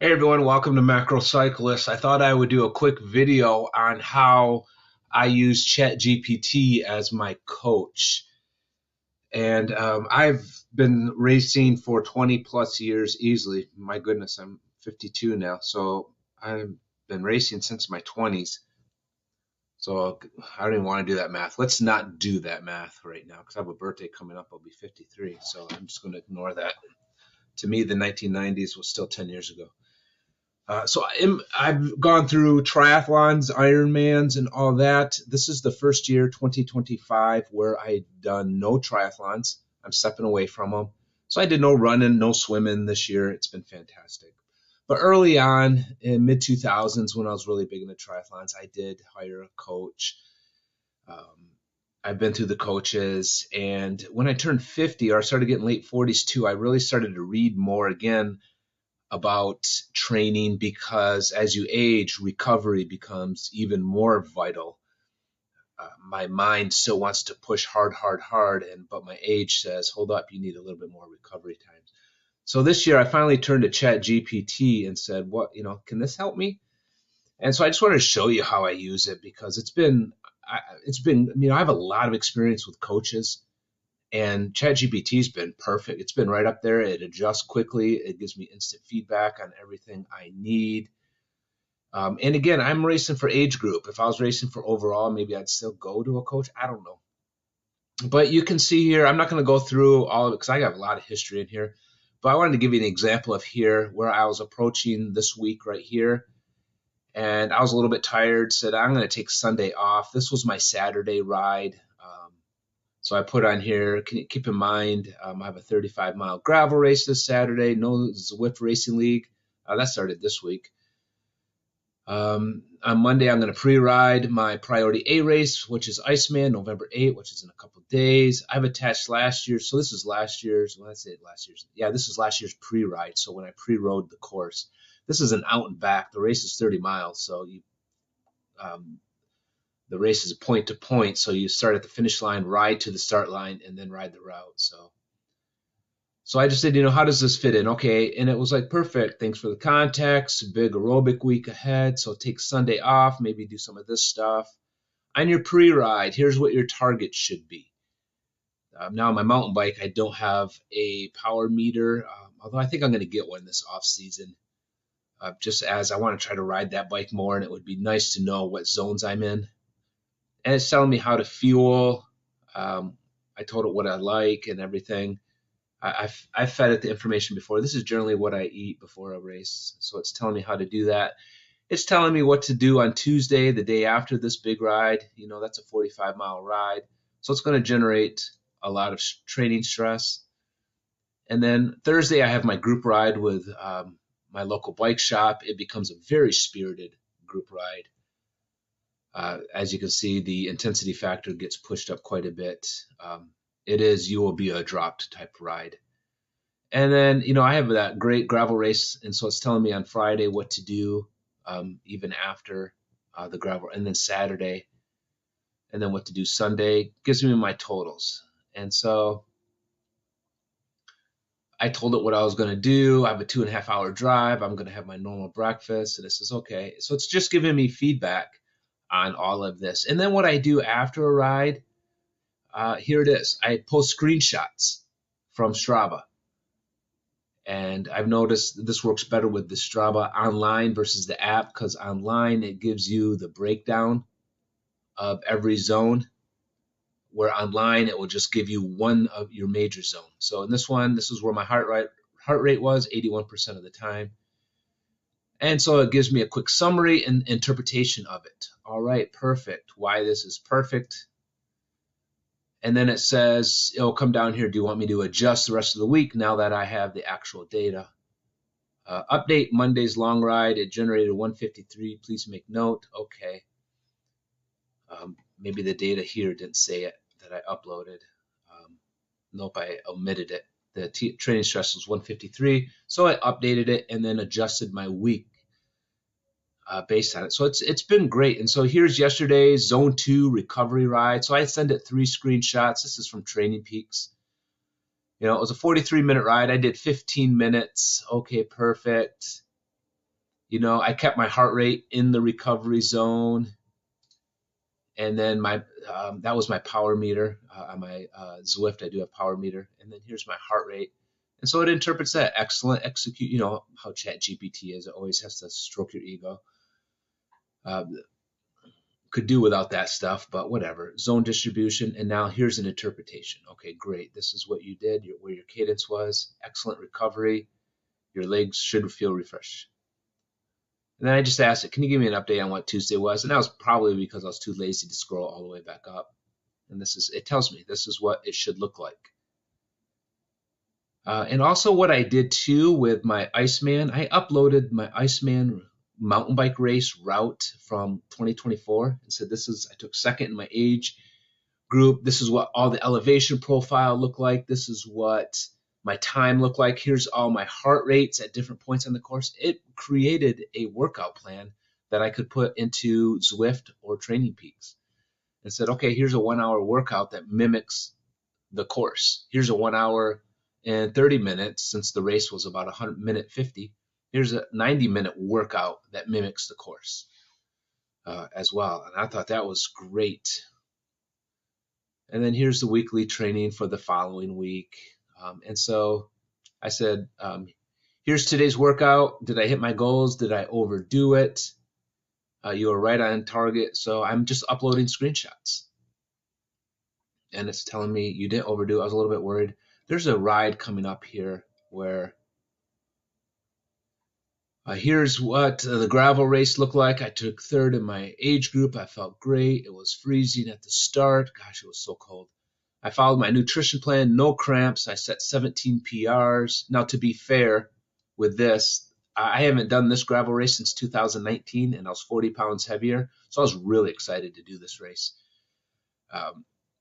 Hey everyone, welcome to Macro Cyclist. I thought I would do a quick video on how I use ChatGPT as my coach. And I've been racing for 20 plus years easily. My goodness, I'm 52 now. So I've been racing since my 20s. So I don't even want to do that math. Let's not do that math right now because I have a birthday coming up. I'll be 53. So I'm just going to ignore that. To me, the 1990s was still 10 years ago. I've gone through triathlons, Ironmans, and all that. This is the first year, 2025, where I've done no triathlons. I'm stepping away from them. So I did no running, no swimming this year. It's been fantastic. But early on in mid 2000s, when I was really big into triathlons, I did hire a coach. Um, I've been through the coaches. And when I turned 50, or I started getting late 40s too, I really started to read more again about training because as you age, recovery becomes even more vital. My mind still wants to push hard, but my age says, hold up, you need a little bit more recovery time. So this year, I finally turned to ChatGPT and said, can this help me? And so I just wanted to show you how I use it because I have a lot of experience with coaches. And ChatGPT's been perfect. It's been right up there. It adjusts quickly. It gives me instant feedback on everything I need. And again, I'm racing for age group. If I was racing for overall, maybe I'd still go to a coach. I don't know. But you can see here, I'm not going to go through all of it because I have a lot of history in here. But I wanted to give you an example of here where I was approaching this week right here. And I was a little bit tired, said, I'm going to take Sunday off. This was my Saturday ride. So I put on here, keep in mind, I have a 35-mile gravel race this Saturday, no Zwift Racing League. That started this week. On Monday, I'm going to pre-ride my Priority A race, which is Iceman, November 8th, which is in a couple of days. I've attached last year's, so this is last year's, well, let's say last year's. Yeah, this is last year's pre-ride, so when I pre-rode the course. This is an out and back. The race is 30 miles, so the race is point to point, so you start at the finish line, ride to the start line, and then ride the route. So I just said, how does this fit in? Okay, and it was like, perfect. Thanks for the context. Big aerobic week ahead, so take Sunday off, maybe do some of this stuff. On your pre-ride, here's what your target should be. Now on my mountain bike, I don't have a power meter, although I think I'm going to get one this off season, just as I want to try to ride that bike more, and it would be nice to know what zones I'm in. And it's telling me how to fuel. I told it what I like and everything. I've fed it the information before. This is generally what I eat before a race, so it's telling me how to do that. It's telling me what to do on Tuesday, the day after this big ride. That's a 45-mile ride, so it's going to generate a lot of training stress. And then Thursday, I have my group ride with my local bike shop. It becomes a very spirited group ride. As you can see, the intensity factor gets pushed up quite a bit. You will be a dropped type ride. And then, I have that great gravel race, and so it's telling me on Friday what to do, even after the gravel, and then Saturday, and then what to do Sunday. Gives me my totals. And so I told it what I was going to do. I have a 2.5-hour drive. I'm going to have my normal breakfast, and it says, okay. So it's just giving me feedback on all of this. And then what I do after a ride, here it is. I post screenshots from Strava. And I've noticed this works better with the Strava online versus the app because online it gives you the breakdown of every zone, where online it will just give you one of your major zones. So in this one, this is where my heart rate was 81% of the time. And so it gives me a quick summary and interpretation of it. All right, perfect. Why this is perfect. And then it says, it'll come down here, do you want me to adjust the rest of the week now that I have the actual data? Update Monday's long ride. It generated 153. Please make note. Okay. Maybe the data here didn't say it that I uploaded. Nope, I omitted it. The training stress was 153. So I updated it and then adjusted my week based on it. So it's been great. And so here's yesterday's Zone 2 recovery ride. So I sent it 3 screenshots. This is from TrainingPeaks. It was a 43-minute ride. I did 15 minutes. Okay, perfect. I kept my heart rate in the recovery zone, and then that was my power meter on my Zwift. I do have power meter, and then here's my heart rate, and so it interprets that. Excellent, execute. You know how ChatGPT is; it always has to stroke your ego. Could do without that stuff, but whatever. Zone distribution, and now here's an interpretation. Okay, great. This is what you did, where your cadence was. Excellent recovery. Your legs should feel refreshed. And then I just asked it, can you give me an update on what Tuesday was? And that was probably because I was too lazy to scroll all the way back up. And it tells me this is what it should look like. And also what I did too with my Iceman, I uploaded my Iceman mountain bike race route from 2024 and said I took second in my age group. This is what all the elevation profile looked like. This is what my time looked like. Here's all my heart rates at different points on the course. It created a workout plan that I could put into Zwift or TrainingPeaks and said, okay, here's a 1 hour workout that mimics the course. Here's a 1 hour and 30 minutes, since the race was about 100-minute 50. Here's a 90-minute workout that mimics the course as well. And I thought that was great. And then here's the weekly training for the following week. And so I said, here's today's workout. Did I hit my goals? Did I overdo it? You were right on target. So I'm just uploading screenshots. And it's telling me you didn't overdo it. I was a little bit worried. There's a ride coming up here where here's what the gravel race looked like. I took third in my age group. I felt great. It was freezing at the start. Gosh, it was so cold. I followed my nutrition plan, no cramps. I set 17 PRs. Now, to be fair with this, I haven't done this gravel race since 2019, and I was 40 pounds heavier. So I was really excited to do this race.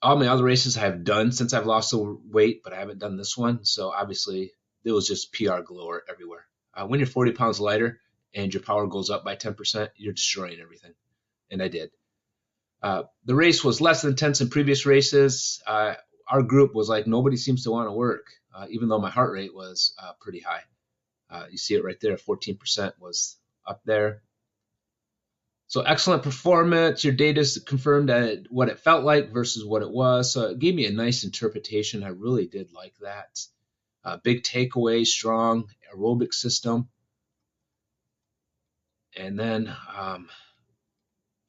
All my other races I have done since I've lost the weight, but I haven't done this one. So obviously, it was just PR galore everywhere. When you're 40 pounds lighter and your power goes up by 10%, you're destroying everything. And I did. The race was less intense than previous races. Our group was like, nobody seems to want to work, even though my heart rate was pretty high. You see it right there, 14% was up there. So excellent performance. Your data is confirmed at what it felt like versus what it was. So it gave me a nice interpretation. I really did like that. Big takeaway, strong aerobic system. And then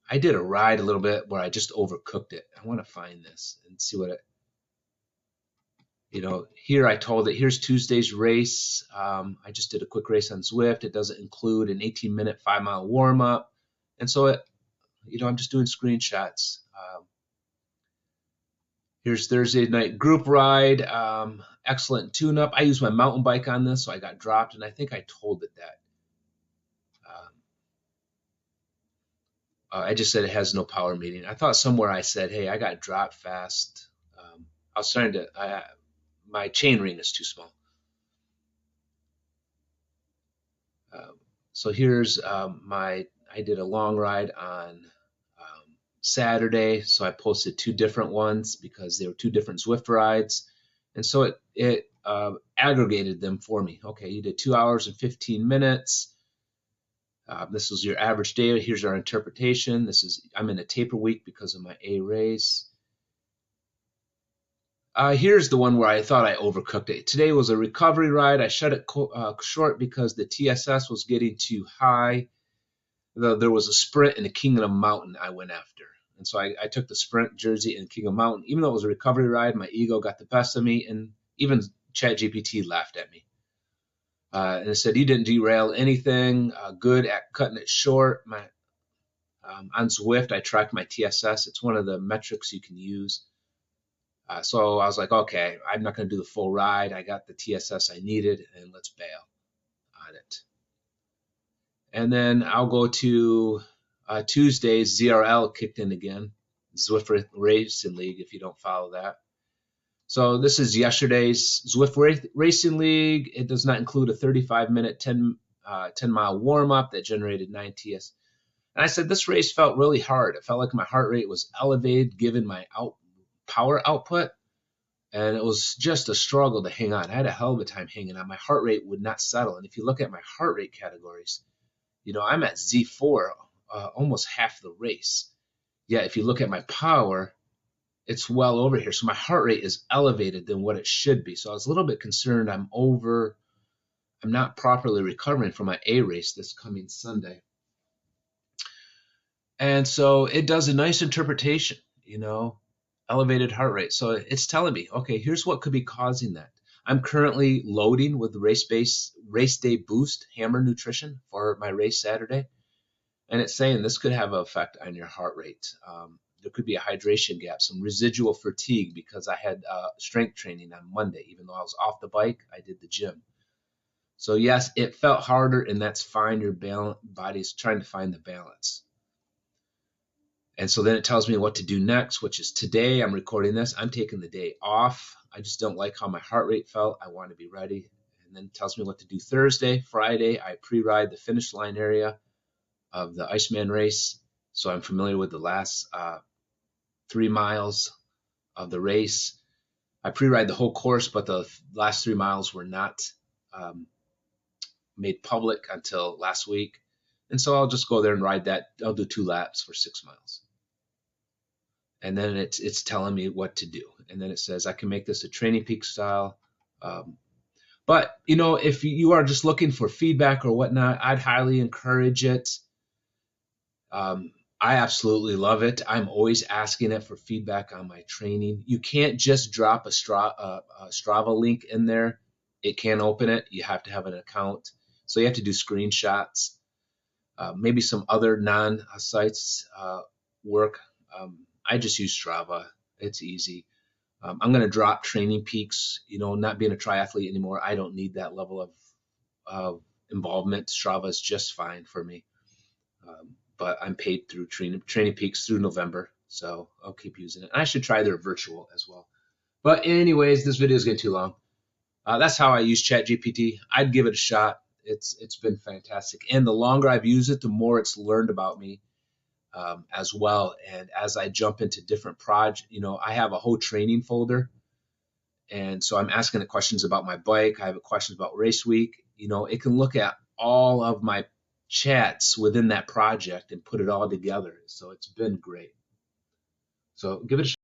I did a ride a little bit where I just overcooked it. I want to find this and see what here I told it, here's Tuesday's race. I just did a quick race on Zwift. It doesn't include an 18-minute 5-mile warm-up. And so I'm just doing screenshots. Here's Thursday night group ride. Excellent tune-up. I used my mountain bike on this, so I got dropped, and I think I told it that. I just said it has no power meeting. I thought somewhere I said, hey, I got dropped fast. I was trying to, my chain ring is too small. So here's I did a long ride on Saturday. So I posted 2 different ones because they were 2 different Zwift rides. And so it aggregated them for me. Okay, you did 2 hours and 15 minutes. This was your average day. Here's our interpretation. I'm in a taper week because of my A race. Here's the one where I thought I overcooked it. Today was a recovery ride. I shut it short because the TSS was getting too high. There was a sprint in the Kingdom Mountain I went after. And so I took the sprint jersey in Kingdom Mountain. Even though it was a recovery ride, my ego got the best of me, and even ChatGPT laughed at me. And it said, you didn't derail anything, good at cutting it short. On Zwift, I tracked my TSS. It's one of the metrics you can use. So I was like, okay, I'm not going to do the full ride. I got the TSS I needed, and let's bail on it. And then I'll go to Tuesday's ZRL kicked in again, Zwift Racing League, if you don't follow that. So this is yesterday's Zwift Racing League. It does not include a 35-minute 10-mile warm-up that generated 9 TS. And I said this race felt really hard. It felt like my heart rate was elevated given my power output, and it was just a struggle to hang on. I had a hell of a time hanging on. My heart rate would not settle. And if you look at my heart rate categories, I'm at Z4 almost half the race. Yeah, if you look at my power, it's well over here. So my heart rate is elevated than what it should be. So I was a little bit concerned I'm not properly recovering from my A race this coming Sunday. And so it does a nice interpretation, elevated heart rate. So it's telling me, okay, here's what could be causing that. I'm currently loading with the race day boost hammer nutrition for my race Saturday. And it's saying this could have an effect on your heart rate. There could be a hydration gap, some residual fatigue because I had strength training on Monday. Even though I was off the bike, I did the gym. So yes, it felt harder, and that's fine. Your body's trying to find the balance. And so then it tells me what to do next, which is today. I'm recording this. I'm taking the day off. I just don't like how my heart rate felt. I want to be ready. And then it tells me what to do Thursday. Friday, I pre-ride the finish line area of the Iceman race. So I'm familiar with the last 3 miles of the race. I pre-ride the whole course, but the last 3 miles were not made public until last week. And so I'll just go there and ride that. I'll do 2 laps for 6 miles. And then it's telling me what to do. And then it says I can make this a TrainingPeaks style. But, if you are just looking for feedback or whatnot, I'd highly encourage it. I absolutely love it. I'm always asking it for feedback on my training. You can't just drop a Strava link in there. It can't open it. You have to have an account. So you have to do screenshots. Maybe some other non-sites work. I just use Strava. It's easy. I'm going to drop TrainingPeaks. Not being a triathlete anymore, I don't need that level of involvement. Strava is just fine for me. But I'm paid through TrainingPeaks through November, so I'll keep using it. And I should try their virtual as well. But anyways, this video is getting too long. That's how I use ChatGPT. I'd give it a shot. It's been fantastic. And the longer I've used it, the more it's learned about me. As well. And as I jump into different projects, I have a whole training folder. And so I'm asking it questions about my bike. I have questions about race week. It can look at all of my chats within that project and put it all together. So it's been great. So give it a shot.